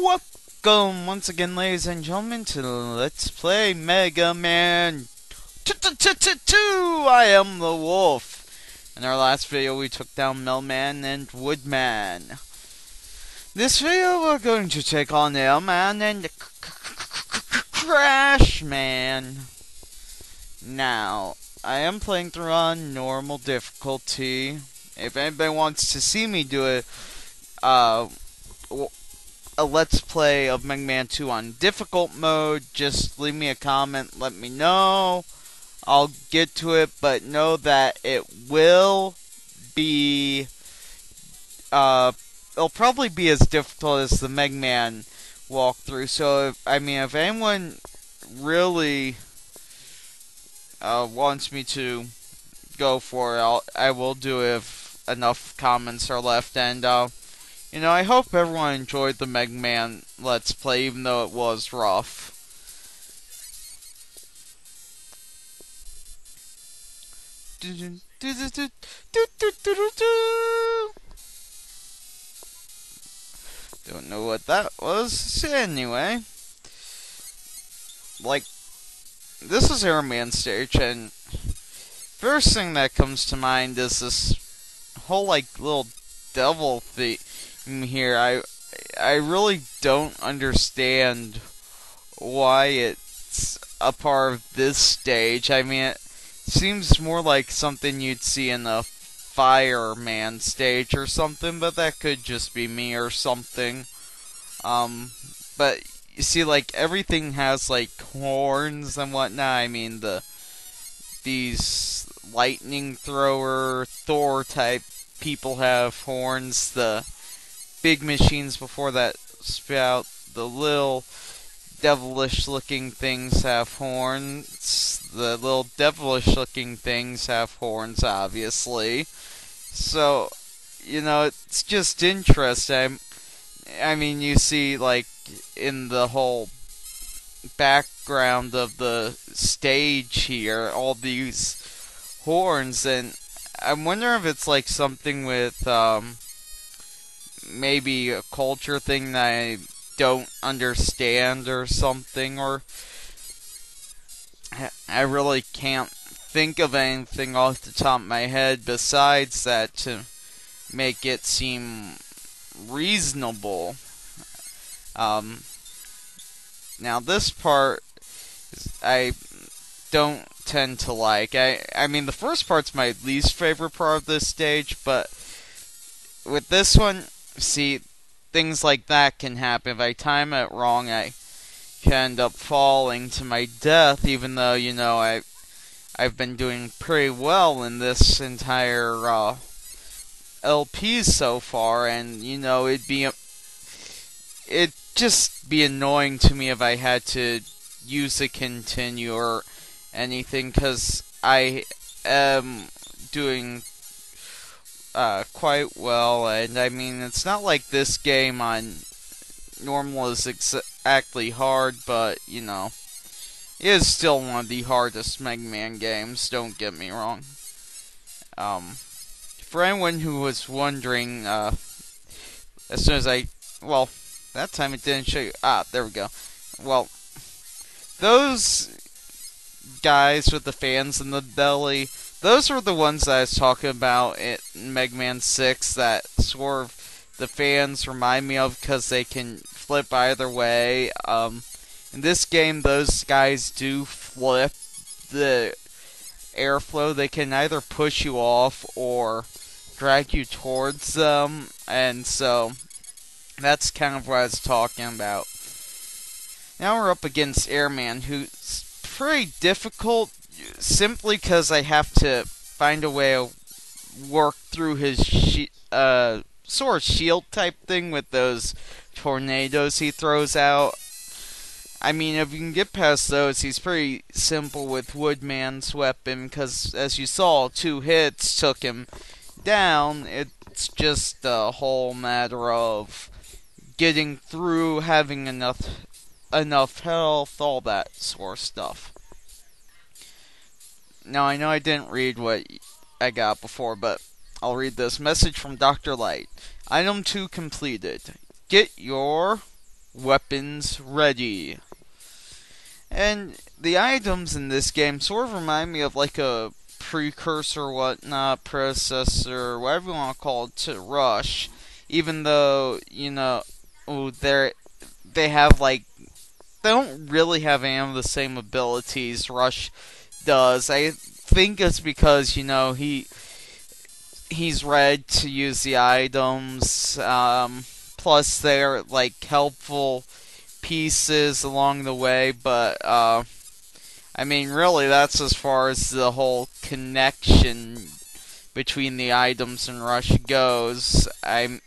Welcome once again, ladies and gentlemen, to Let's Play Megaman 2. I am the Wolf. In our last video, we took down Megaman and Woodman. This video, we're going to take on Man and Crash Man. Now, I am playing through on normal difficulty. If anybody wants to see me do it, a Let's Play of Megaman 2 on difficult mode, just leave me a comment, let me know. I'll get to it, but know that it will be, it'll probably be as difficult as the Megaman walkthrough. So, if anyone really wants me to go for it, I will do it if enough comments are left. And I hope everyone enjoyed the Megaman Let's Play, even though it was rough. Don't know what that was. Anyway, this is Airman stage, and first thing that comes to mind is this whole little devil thing here. I really don't understand why it's a part of this stage. It seems more like something you'd see in the Fireman stage or something, but that could just be me or something. But you see, everything has horns and whatnot. These lightning thrower Thor type people have horns. The big machines before that spout, the little devilish looking things have horns. The little devilish looking things have horns, obviously. So, it's just interesting. You see, in the whole background of the stage here, all these horns, and I wonder if it's something with, maybe a culture thing that I don't understand or something, or I really can't think of anything off the top of my head besides that to make it seem reasonable. Now this part I don't tend to like. The first part's my least favorite part of this stage, but with this one, see, things like that can happen. If I time it wrong, I can end up falling to my death, even though, I've been doing pretty well in this entire LP so far, and, it'd just be annoying to me if I had to use a continue or anything, because I am doing quite well, and it's not like this game on normal is exactly hard, but it is still one of the hardest Megaman games, don't get me wrong. For anyone who was wondering, as soon as that time it didn't show you. There we go. Well, those guys with the fans in the belly, those were the ones that I was talking about in Megaman 6 that sort of the fans remind me of, because they can flip either way. In this game, those guys do flip the airflow. They can either push you off or drag you towards them, and so that's kind of what I was talking about. Now we're up against Airman, who's pretty difficult, simply because I have to find a way to work through his sort of shield type thing with those tornadoes he throws out. If you can get past those, he's pretty simple with Woodman's weapon, because as you saw, 2 hits took him down. It's just a whole matter of getting through, having enough health, all that sort of stuff. Now, I know I didn't read what I got before, but I'll read this message from Dr. Light. Item 2 completed. Get your weapons ready. And the items in this game sort of remind me of like a precursor, whatnot, predecessor, whatever you want to call it, to Rush. Even though, they have like, they don't really have any of the same abilities Rush does. I think it's because, he's ready to use the items. Plus, they're like helpful pieces along the way, but I mean, really, that's as far as the whole connection between the items and Rush goes. I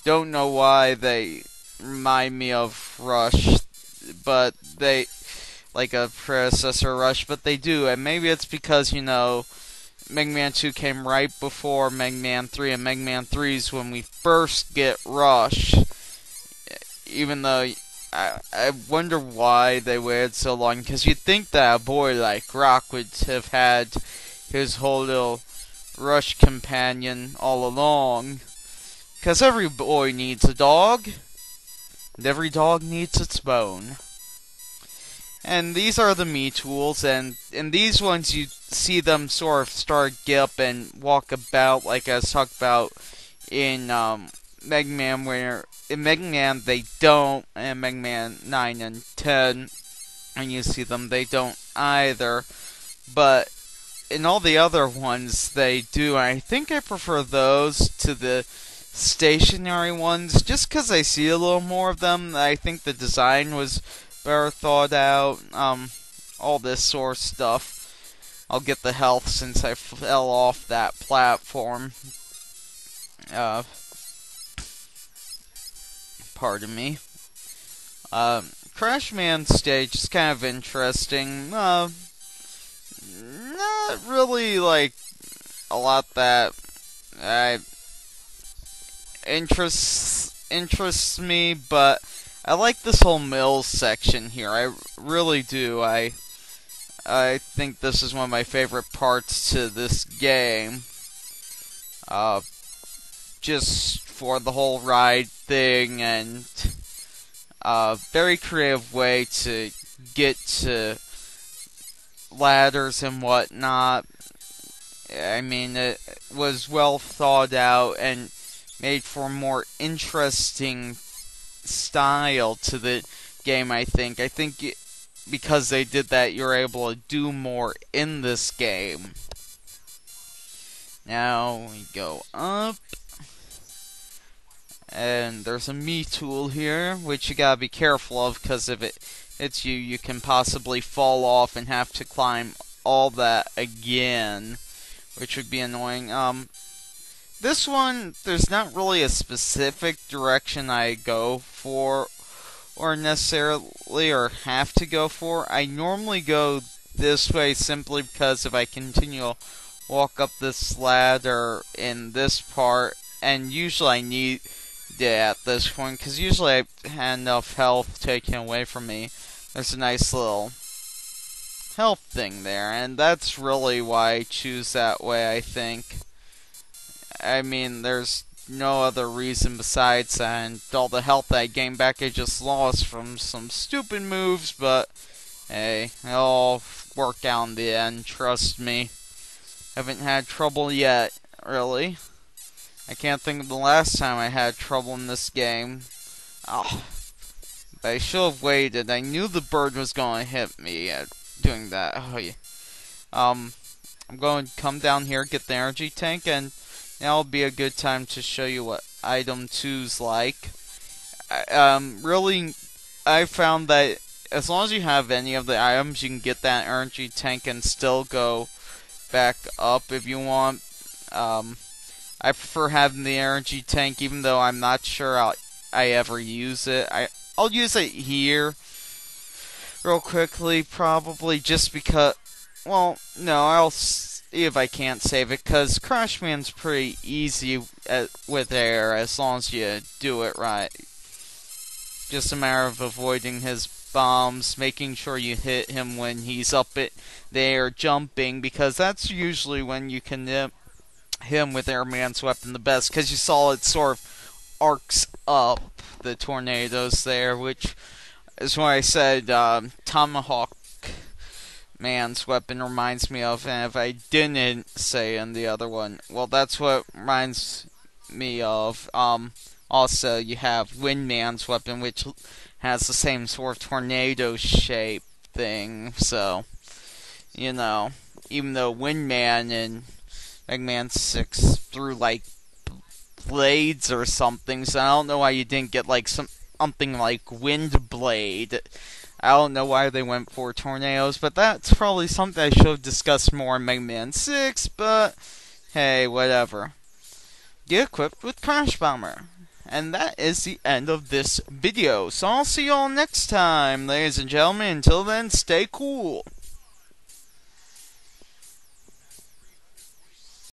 don't know why they remind me of Rush, but they like a predecessor Rush, but they do, and maybe it's because Megaman 2 came right before Megaman 3, and Megaman 3 is when we first get Rush. Even though I wonder why they waited so long, because you'd think that a boy like Rock would have had his whole little Rush companion all along. Because every boy needs a dog, and every dog needs its bone. And these are the Me tools, and in these ones you see them sort of start get up and walk about, like I was talking about in Megaman, where in Megaman they don't, and Megaman 9 and 10, when you see them, they don't either. But in all the other ones, they do, and I think I prefer those to the stationary ones, just because I see a little more of them. I think the design was better thought out, all this sort of stuff. I'll get the health since I fell off that platform. Pardon me. Crash Man stage is kind of interesting. Not really like a lot that interests me, but I like this whole mills section here. I really do. I think this is one of my favorite parts to this game. Just for the whole ride thing, and very creative way to get to ladders and whatnot. I mean, it was well thought out and made for a more interesting style to the game, I think. Because they did that, you're able to do more in this game. Now we go up, and there's a Me tool here, which you gotta be careful of, because if it hits you, you can possibly fall off and have to climb all that again, which would be annoying. This one, there's not really a specific direction I go for, or necessarily, or have to go for. I normally go this way simply because if I continue to walk up this ladder in this part, and usually I need it at this point, because usually I had enough health taken away from me. There's a nice little health thing there, and that's really why I choose that way, I think. I mean, there's no other reason besides that, and all the health I gained back I just lost from some stupid moves, but hey, it'll work out in the end, trust me. Haven't had trouble yet, really. I can't think of the last time I had trouble in this game. Oh, but I should have waited. I knew the bird was going to hit me at doing that. Oh, yeah. I'm going to come down here, get the energy tank, and now will be a good time to show you what item 2's like. Really, I found that as long as you have any of the items, you can get that energy tank and still go back up if you want. I prefer having the energy tank, even though I'm not sure I ever use it. I'll use it here real quickly, probably, just because. Well, no, I'll see if I can't save it, because Crashman's pretty easy with air as long as you do it right. Just a matter of avoiding his bombs, making sure you hit him when he's up there jumping, because that's usually when you can him with Airman's weapon the best, because you saw it sort of arcs up the tornadoes there, which is what I said Tomahawk Man's weapon reminds me of, and if I didn't say in the other one, well, that's what reminds me of. Also, you have Windman's weapon, which has the same sort of tornado shape thing, so, you know, even though Windman in Megaman 6 threw, like, blades or something, so I don't know why you didn't get, like, something like Wind Blade. I don't know why they went for tornadoes, but that's probably something I should have discussed more in Mega Man 6, but hey, whatever. Get equipped with Crash Bomber. And that is the end of this video, so I'll see you all next time, ladies and gentlemen. Until then, stay cool.